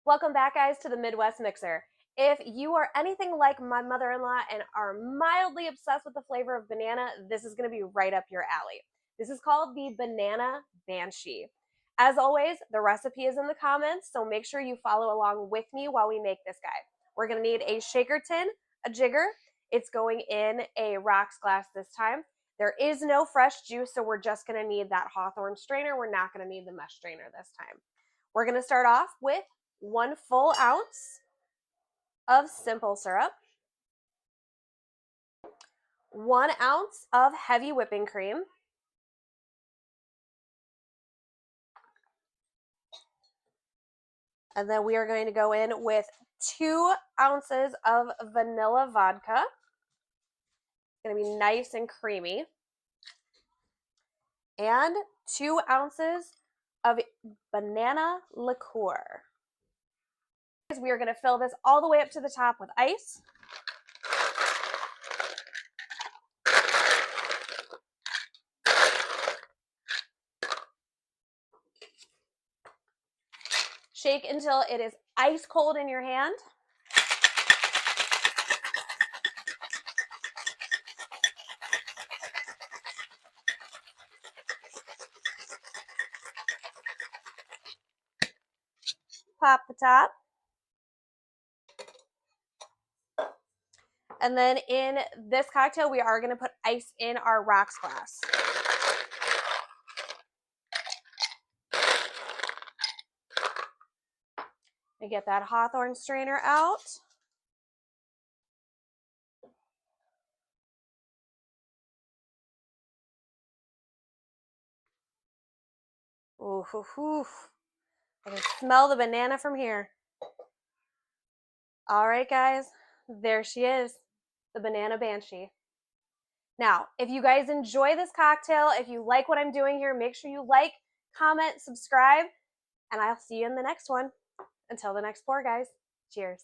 Welcome back, guys, to the Midwest Mixer. If you are anything like my mother-in-law and are mildly obsessed with the flavor of banana, this is going to be right up your alley. This is called the Banana Banshee. As always, the recipe is in the comments, so make sure you follow along with me while we make this guy. We're going to need a shaker tin, a jigger. It's going in a rocks glass this time. There is no fresh juice, so we're just going to need that Hawthorne strainer. We're not going to need the mesh strainer this time. We're going to start off with 1 full ounce of simple syrup, 1 ounce of heavy whipping cream, and then we are going to go in with 2 ounces of vanilla vodka. It's going to be nice and creamy. And 2 ounces of banana liqueur. We are going to fill this all the way up to the top with ice. Shake until it is ice cold in your hand. Pop the top. And then in this cocktail, we are going to put ice in our rocks glass. And get that Hawthorne strainer out. Ooh, ooh, ooh. I can smell the banana from here. All right, guys, there she is, the Banana Banshee. Now, if you guys enjoy this cocktail, if you like what I'm doing here, make sure you like, comment, subscribe, and I'll see you in the next one. Until the next pour, guys. Cheers.